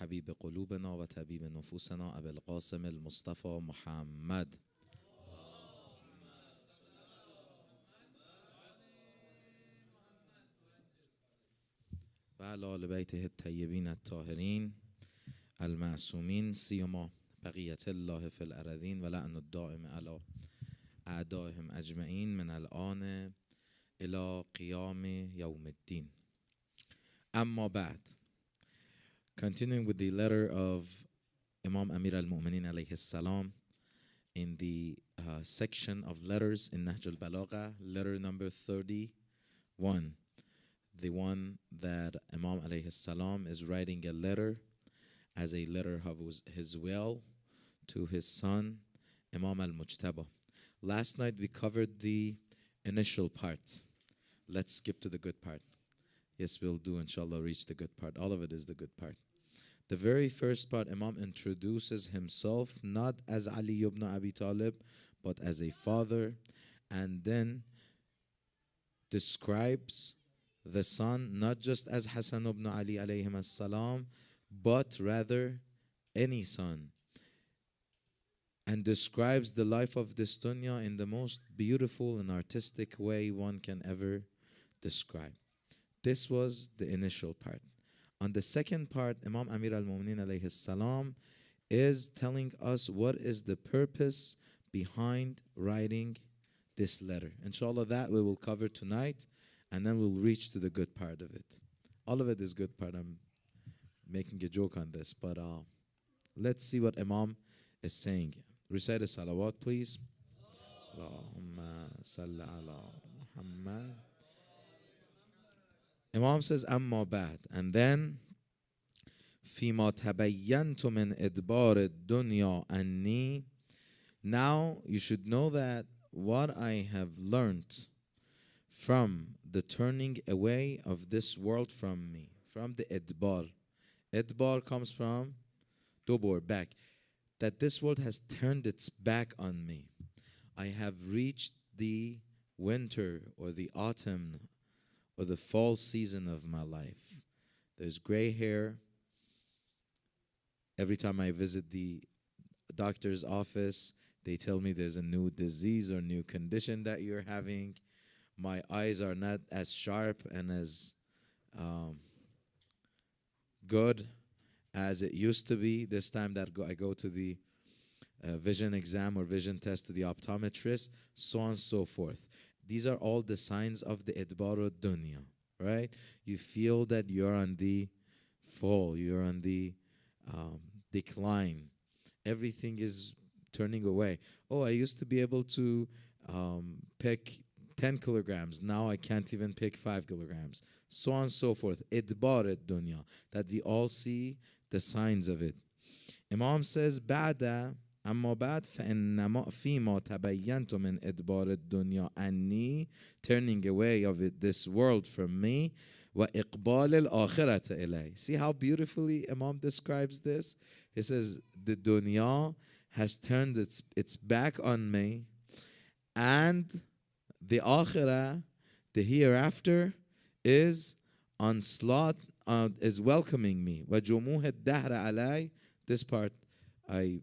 حبيب قلوبنا وطبيب نفوسنا أبي القاسم المصطفى محمد وعلى آل بيته الطيبين الطاهرين المعصومين سيما بقية الله في الأرضين ولعن الدائم على أعدائهم أجمعين من الآن إلى قيام يوم الدين. أما بعد, continuing with the letter of Imam Amir al-Mu'minin alayhi salam in the section of letters in Nahj Al-Balagha, letter number 31, the one that Imam alayhi salam is writing a letter as a letter of his will to his son Imam al-Mujtaba. Last night we covered the initial part. Let's skip to the good part. Yes, we'll do, inshallah, reach the good part. All of it is the good part. The very first part, Imam introduces himself not as Ali ibn Abi Talib, but as a father, and then describes the son not just as Hassan ibn Ali alayhim as-salam, but rather any son, and describes the life of this dunya in the most beautiful and artistic way one can ever describe. This was the initial part. On the second part, Imam Amir al-Mu'minin alayhi salam is telling us what is the purpose behind writing this letter. Inshallah, that we will cover tonight, and then we'll reach to the good part of it. All of it is good part. I'm making a joke on this, but let's see what Imam is saying. Recite a salawat, please. Allahumma salli ala Muhammad. Imam says, Amma ba'd. And then, فِيمَا تَبَيَّنْتُ مِنْ إِدْبَارِ الدُّنْيَا أَنِّي. Now you should know that what I have learned from the turning away of this world from me, from the idbar. Idbar comes from dubur, back. That this world has turned its back on me. I have reached the winter or the autumn or the fall season of my life. There's gray hair. Every time I visit the doctor's office, they tell me there's a new disease or new condition that you're having. My eyes are not as sharp and as good as it used to be. This time that I go to the vision exam or vision test to the optometrist, so on and so forth. These are all the signs of the idbar dunya, right? You feel that you're on the fall, you're on the decline. Everything is turning away. Oh, I used to be able to pick 10 kilograms. Now I can't even pick 5 kilograms. So on and so forth. Idbar dunya. That we all see the signs of it. Imam says, بعد أما بعد فإنما فيما تبينت من إدبار الدنيا أني, turning away of it, this world from me, وإقبال الآخرة إلي. See how beautifully Imam describes this? He says, the dunya has turned its back on me, and the akhirah, the hereafter, is onslaught, is welcoming me. وَجُمُوهِ الدَّهْرَ عَلَيْ. This part I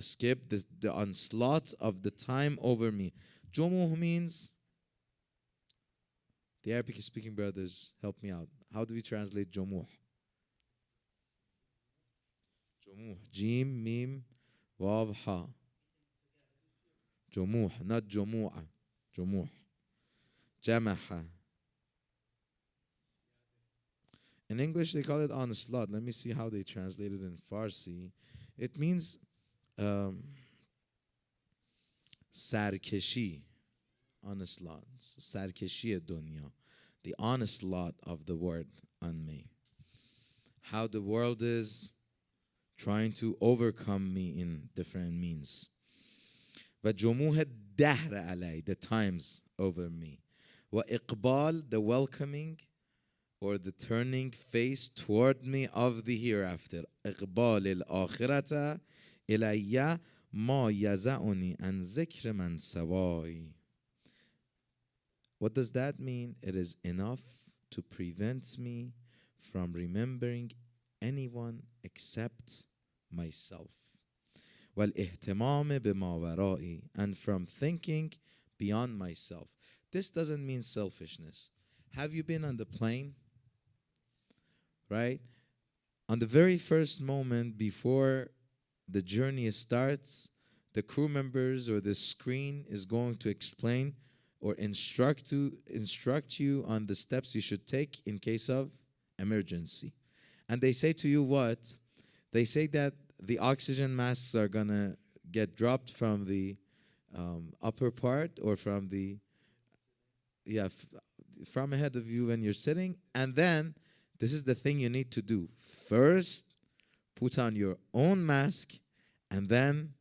skip, this, the onslaught of the time over me. Jumuh means, the Arabic speaking brothers, help me out. How do we translate jumuh? Jumuh. Jim, mim, wav, ha. Jumuh, not jumu'ah. Jumuh. Jamaha. In English, they call it onslaught. Let me see how they translate it in Farsi. It means sarkeshi, onslaught. Sarkeshi dunya. The onslaught of the word on me. How the world is trying to overcome me in different means. وَجُمُوهَ الدَّهْرَ عَلَيْ, the times over me. وَإِقْبَال, the welcoming or the turning face toward me of the hereafter. إِقْبَال الْآخِرَةَ إِلَيَّ مَا يَزَعُنِي أَنْ ذِكْرِ مَنْ سَوَاي. What does that mean? It is enough to prevent me from remembering anyone except myself. وَالْإِهْتِمَامِ بِمَا وَرَائِي, and from thinking beyond myself. This doesn't mean selfishness. Have you been on the plane? Right? On the very first moment before the journey starts, the crew members or the screen is going to explain or instruct you on the steps you should take in case of emergency. And they say to you what? They say that the oxygen masks are going to get dropped from the upper part or from the, from ahead of you when you're sitting. And then this is the thing you need to do. First, put on your own mask and then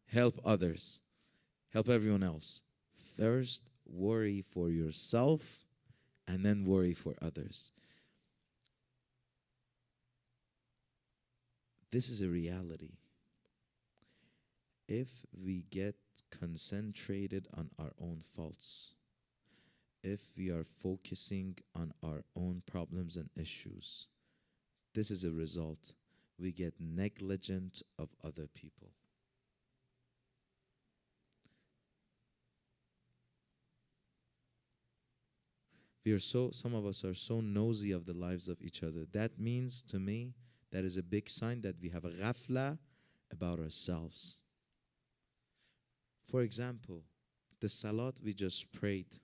help others. Help everyone else. First, worry for yourself and then worry for others. This is a reality. If we get concentrated on our own faults, if we are focusing on our own problems and issues, this is a result. We get negligent of other people. Some of us are so nosy of the lives of each other. That means to me, that is a big sign that we have a ghafla about ourselves. For example, the salat we just prayed.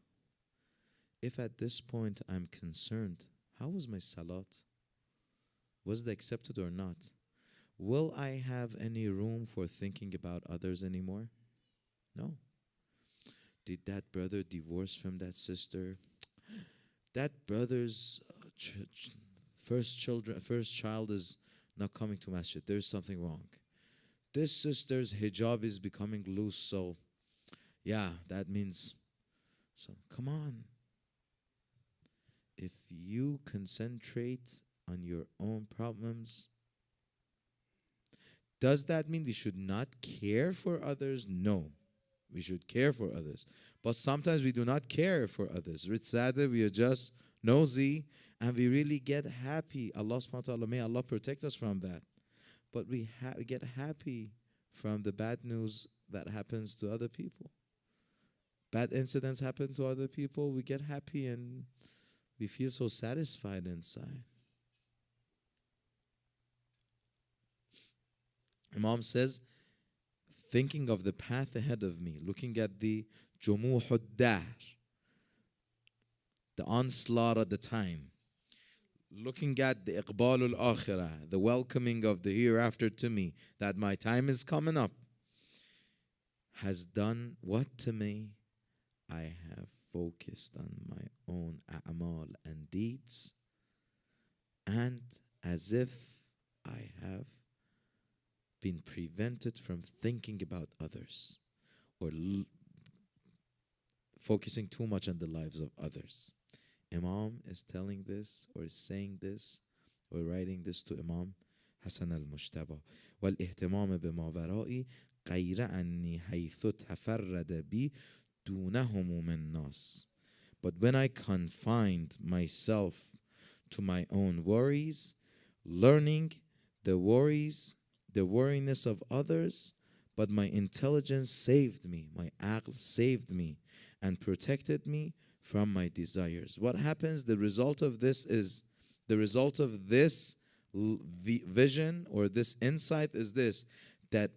If at this point I'm concerned, how was my salat? Was it accepted or not? Will I have any room for thinking about others anymore? No. Did that brother divorce from that sister? That brother's first child is not coming to masjid. There's something wrong. This sister's hijab is becoming loose, so that means so. Come on. If you concentrate on your own problems, does that mean we should not care for others? No. We should care for others. But sometimes we do not care for others. It's rather we are just nosy and we really get happy. Allah subhanahu wa ta'ala, may Allah protect us from that. But we get happy from the bad news that happens to other people. Bad incidents happen to other people. We get happy and we feel so satisfied inside. Imam says, thinking of the path ahead of me, looking at the jumuh ad-dahr, the onslaught at the time, looking at the iqbal al-akhirah, the welcoming of the hereafter to me, that my time is coming up, has done what to me? I have focused on my own a'mal and deeds, and as if I have been prevented from thinking about others or focusing too much on the lives of others. Imam is telling this or is saying this or writing this to Imam Hassan al-Mushtaba. وَالْإِهْتِمَامِ بِمَا وَرَائِي غَيْرَ أَنِّي حَيْثُ تَفَرَّدَ بِي دُونَهُمُ مِنْ نَاسٍ. But when I confined myself to my own worries, learning the worriness of others, but my intelligence saved me, my aql saved me and protected me from my desires. What happens? The result of this vision or this insight is this, that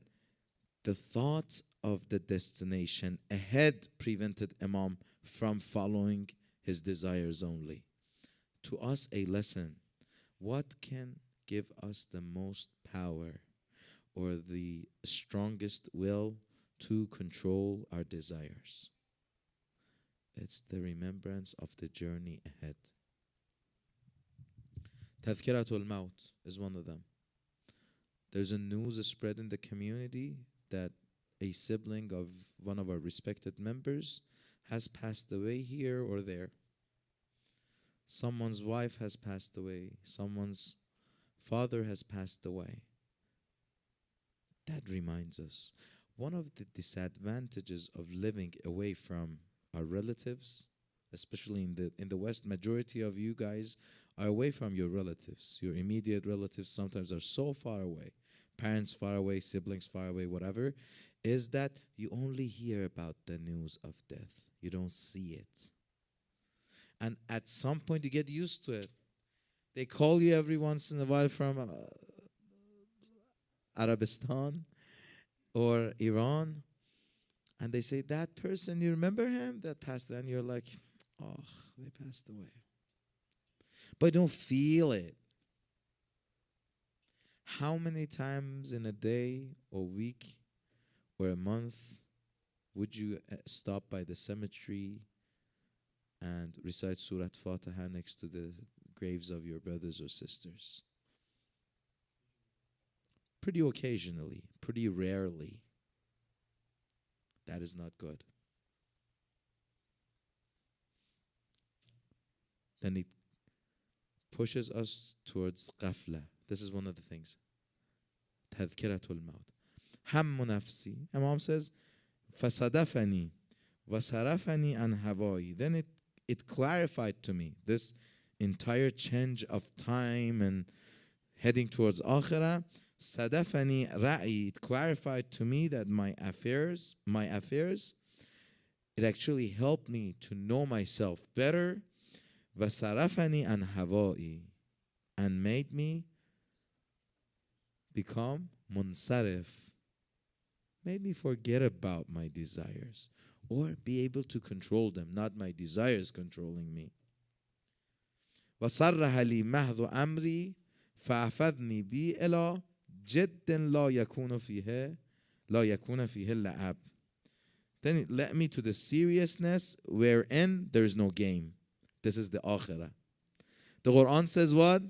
the thought of the destination ahead prevented Imam from following his desires only. To us, a lesson. What can give us the most power or the strongest will to control our desires? It's the remembrance of the journey ahead. Tadhkiratul Maut is one of them. There's a news spread in the community that a sibling of one of our respected members has passed away here or there. Someone's wife has passed away. Someone's father has passed away. That reminds us, one of the disadvantages of living away from our relatives especially in the West, majority of you guys are away from your relatives. Your immediate relatives sometimes are so far away. Parents far away, siblings far away, whatever, is that you only hear about the news of death. You don't see it. And at some point you get used to it. They call you every once in a while from Arabistan or Iran, and they say, that person, you remember him that passed away? And you're like, oh, they passed away. But you don't feel it. How many times in a day or week or a month would you stop by the cemetery and recite Surah Fatiha next to the graves of your brothers or sisters? Pretty occasionally, pretty rarely. That is not good. Then it pushes us towards ghafla. This is one of the things. Tadhkiratul maut. Hammu nafsi. Imam says, fasadafani wasarafani an hawai. Then it clarified to me this entire change of time and heading towards akhirah. Sadafani ra'i. It clarified to me that my affairs, it actually helped me to know myself better. Vasarafani an hawai. And made me become munsarif. Made me forget about my desires or be able to control them, not my desires controlling me. وصرح لي مهض أمري فأخذني بي إلى جد لا يكون فيه اللعب. Then it led me to the seriousness wherein there is no game. This is the akhirah. The Quran says what?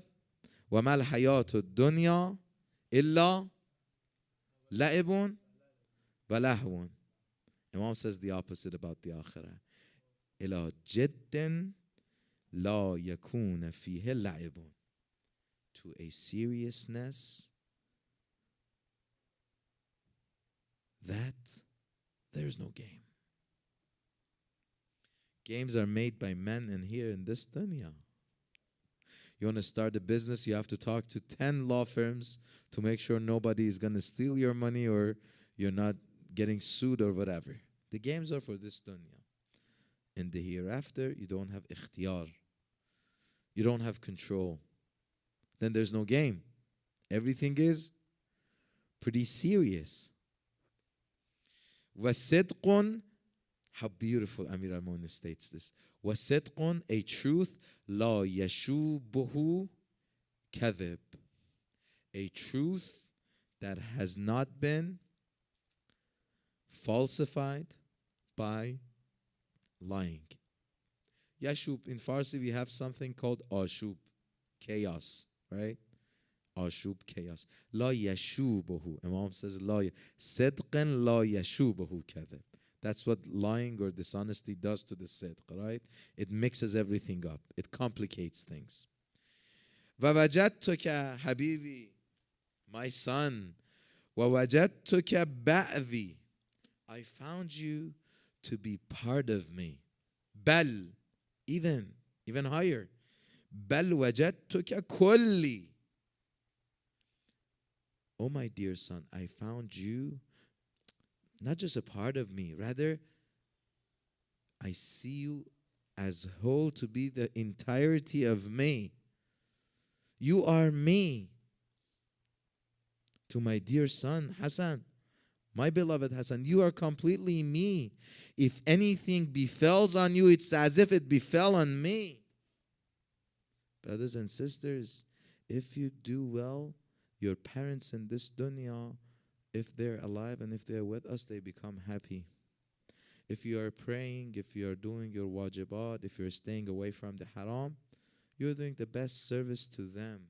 وَمَا الْحَيَاةُ الدُّنْيَا إِلَّا لَعِبٌ وَلَهْوٌ. Imam says the opposite about the akhirah. إِلَى جِدٍ لَا يَكُونَ فِيهِ اللَّعِبٌ. To a seriousness that there's no game. Games are made by men and here in this dunya. You want to start a business, you have to talk to 10 law firms to make sure nobody is going to steal your money or you're not getting sued or whatever. The games are for this dunya. In the hereafter, you don't have ikhtiyar. You don't have control. Then there's no game. Everything is pretty serious. وَصِدْقٌ. How beautiful Amir al-Mu'minin states this. وَصِدْقٌ. A truth. لَا يَشُوبُهُ كَذِب. A truth that has not been falsified by lying. Yashub, in Farsi we have something called ashub, chaos, right? Ashub, chaos. La yashubuhu. Imam says, La sidqan la yashubuhu kadhib. That's what lying or dishonesty does to the sidq, right? It mixes everything up. It complicates things. وَوَجَدْتُكَ حَبِيبي, my son. وَوَجَدْتُكَ بَعْذِي. I found you to be part of me. بَل, even higher. بَل وَجَدْتُكَ كُلِّي. Oh my dear son, I found you not just a part of me, rather I see you as whole to be the entirety of me. You are me. To my dear son, Hassan, my beloved Hassan, you are completely me. If anything befalls on you, it's as if it befell on me. Brothers and sisters, if you do well, your parents in this dunya, if they're alive and if they're with us, they become happy. If you are praying, if you are doing your wajibat, if you're staying away from the haram, you're doing the best service to them.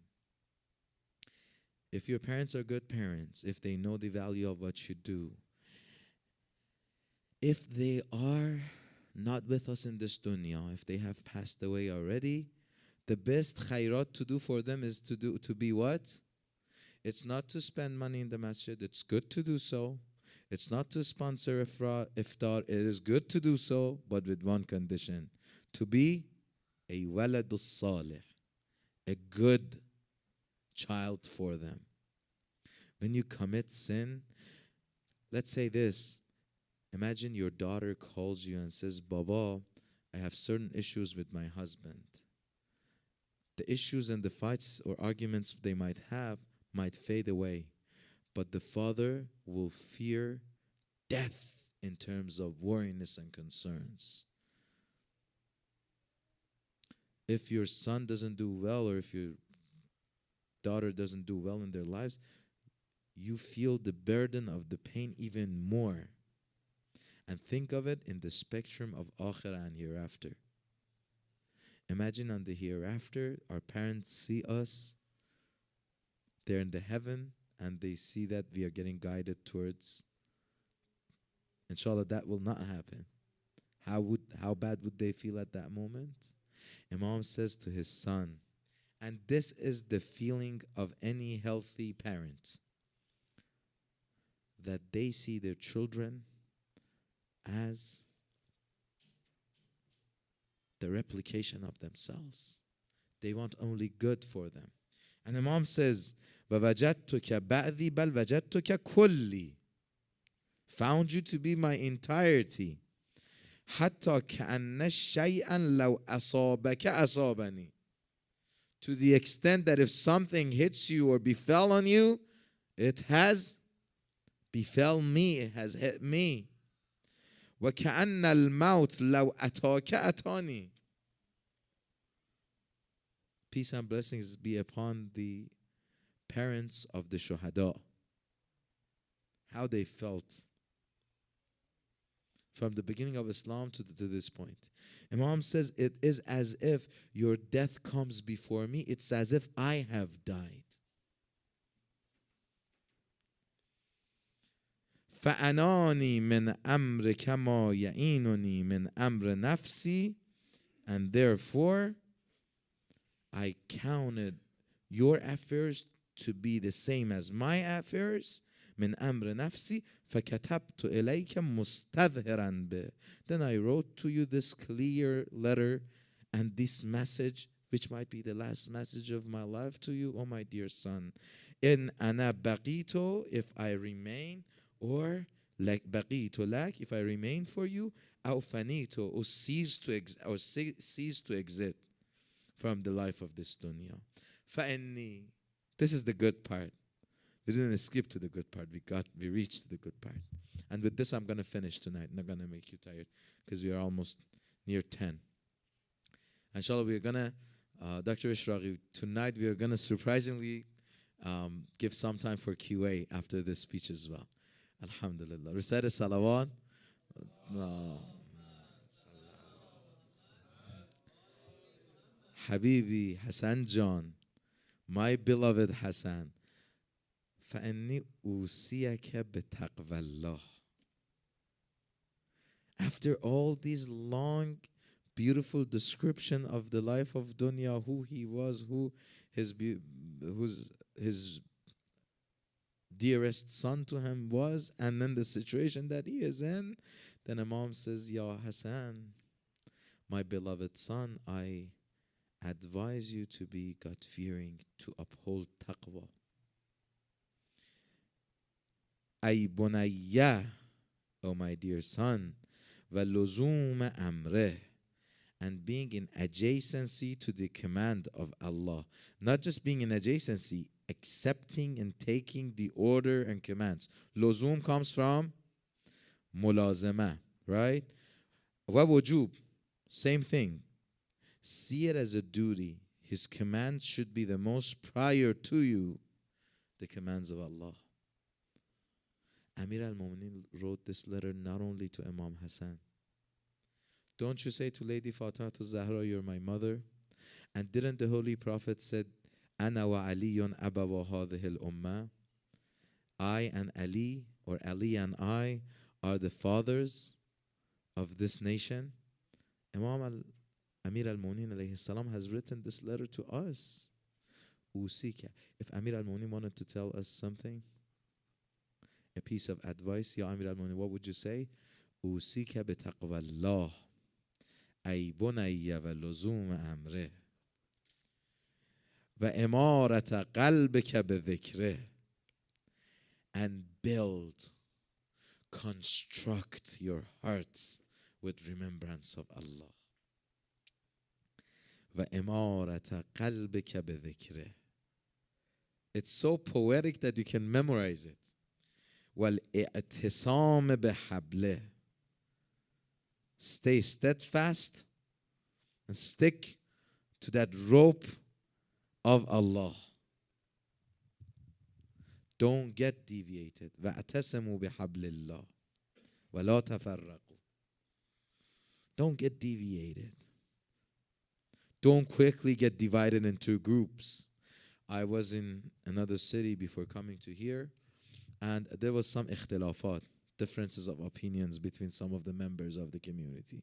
If your parents are good parents, if they know the value of what you do, if they are not with us in this dunya, if they have passed away already, the best khairat to do for them is to be what? It's not to spend money in the masjid. It's good to do so. It's not to sponsor iftar. It is good to do so, but with one condition: to be a waladus salih, a good child for them. When you commit sin, let's say this. Imagine your daughter calls you and says, Baba, I have certain issues with my husband. The issues and the fights or arguments they might have might fade away, but the father will fear death in terms of worriness and concerns. If your son doesn't do well, or if your daughter doesn't do well in their lives, you feel the burden of the pain even more. And think of it in the spectrum of akhirah and hereafter. Imagine on the hereafter, our parents see us, they're in the heaven, and they see that we are getting guided towards. Inshallah, that will not happen. How bad would they feel at that moment? Imam says to his son, and this is the feeling of any healthy parent, that they see their children as the replication of themselves. They want only good for them. And Imam says, وَوَجَدْتُكَ بَعْذِي بَلْ وَجَدْتُكَ كُلِّي, found you to be my entirety. حَتَّى كَأَنَّ شَيْئًا لَوْ أَصَابَكَ أَصَابَنِي, to the extent that if something hits you or befell on you, it has befell me, it has hit me. وَكَأَنَّ الْمَوْتِ لَوْ أَتَاكَ أَتَانِي. Peace and blessings be upon the parents of the shuhada. How they felt from the beginning of Islam to this point. Imam says, it is as if your death comes before me. It's as if I have died. فَأَنَانِي مِنْ أَمْرِ كَمَا يَعِينُنِي مِنْ أَمْرِ نَفْسِي, and therefore I counted your affairs to be the same as my affairs. من أمر نفسي فكتبت إليك مستظهرا به. Then I wrote to you this clear letter and this message, which might be the last message of my life to you, oh my dear son. إن أنا بقيت, if I remain, or like بقيت لك, if I remain for you, أو فنيت, or cease to exit from the life of this dunya. فإني, this is the good part. We didn't skip to the good part. We reached the good part. And with this, I'm going to finish tonight. I'm not going to make you tired because we are almost near 10. Inshallah, we're going to, Dr. Ishraqi, tonight we are going to surprisingly give some time for QA after this speech as well. Alhamdulillah. Recite a salawat. Habibi Hassan John, my beloved Hassan, فَأَنِّي أُوصِيَكَ بِتَقْوَى اللَّهِ. After all these long, beautiful description of the life of dunya, who he was, who his dearest son to him was, and then the situation that he is in, then Imam says, Ya Hassan, my beloved son, I advise you to be God-fearing, to uphold taqwa. Ay bunayya, oh my dear son, وَلُزُومَ أَمْرِهِ, and being in adjacency to the command of Allah. Not just being in adjacency, accepting and taking the order and commands. Luzum comes from mulazama, right? Wa wujub, same thing. See it as a duty. His commands should be the most prior to you, the commands of Allah. Amir al-Mu'minin wrote this letter not only to Imam Hassan. Don't you say to Lady Fatima to Zahra, you're my mother? And didn't the Holy Prophet said, Ana wa Aliyun abawa hadhihi al-ummah? I and Ali, or Ali and I, are the fathers of this nation. Amir al-Mu'minin alayhi salam has written this letter to us. Usika. If Amir al-Mu'minin wanted to tell us something, a piece of advice, Ya Amir al-Mu'minin, what would you say? Usika bi taqwa Allah. ای بنی و لزوم امره و امارت قلبک بذکره. And build, construct your hearts with remembrance of Allah. و امارت قلبک بذکره. It's so poetic that you can memorize it. والاعتصام بحبله. Stay steadfast and stick to that rope of Allah. Don't get deviated. واعتصموا بحبل الله ولا تفرقوا. Don't get deviated. Don't quickly get divided into groups. I was in another city before coming to here, and there was some ikhtilafat, differences of opinions between some of the members of the community.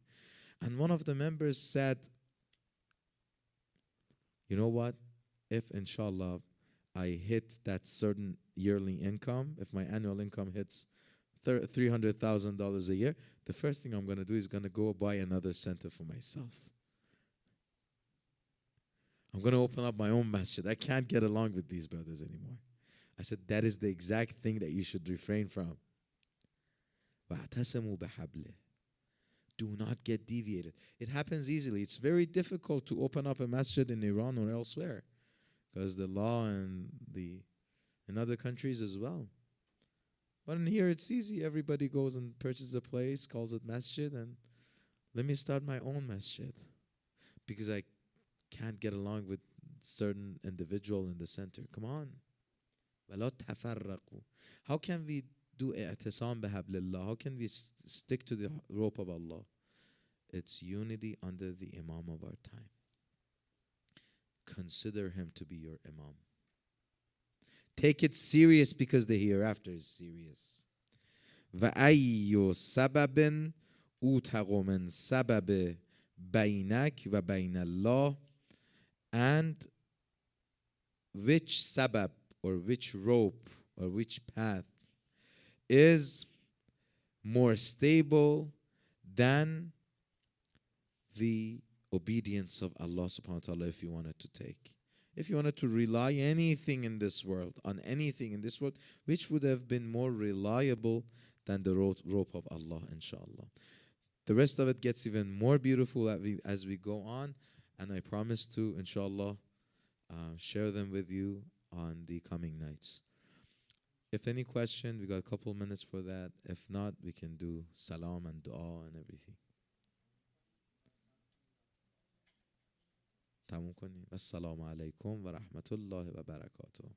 And one of the members said, you know what? If inshallah I hit that certain yearly income, if my annual income hits $300,000 a year, the first thing I'm going to do is going to go buy another center for myself. I'm going to open up my own masjid. I can't get along with these brothers anymore. I said, that is the exact thing that you should refrain from. وَاعْتَسِمُوا بِحَبْلِهِ. Do not get deviated. It happens easily. It's very difficult to open up a masjid in Iran or elsewhere, because the law in other countries as well. But in here it's easy. Everybody goes and purchases a place, calls it masjid, and let me start my own masjid because I can't get along with certain individual in the center. Come on. وَلَا تَفَرَّقُوا. How can we do i'tisam bihablillah? How can we stick to the rope of Allah? It's unity under the Imam of our time. Consider him to be your Imam. Take it serious because the hereafter is serious. وَأَيُّ سَبَبٍ أُوتَغُ مِنْ سَبَبِ بَيْنَكَ وَبَيْنَ اللَّهِ. And which sabab or which rope or which path is more stable than the obedience of Allah subhanahu wa ta'ala if you wanted to take. If you wanted to rely anything in this world, on anything in this world, which would have been more reliable than the rope of Allah, inshallah. The rest of it gets even more beautiful as we go on, and I promise to, inshallah, share them with you on the coming nights. If any question, we got a couple minutes for that. If not, we can do salam and dua and everything. تموم کنیم. السلام علیکم و رحمت الله و برکاته.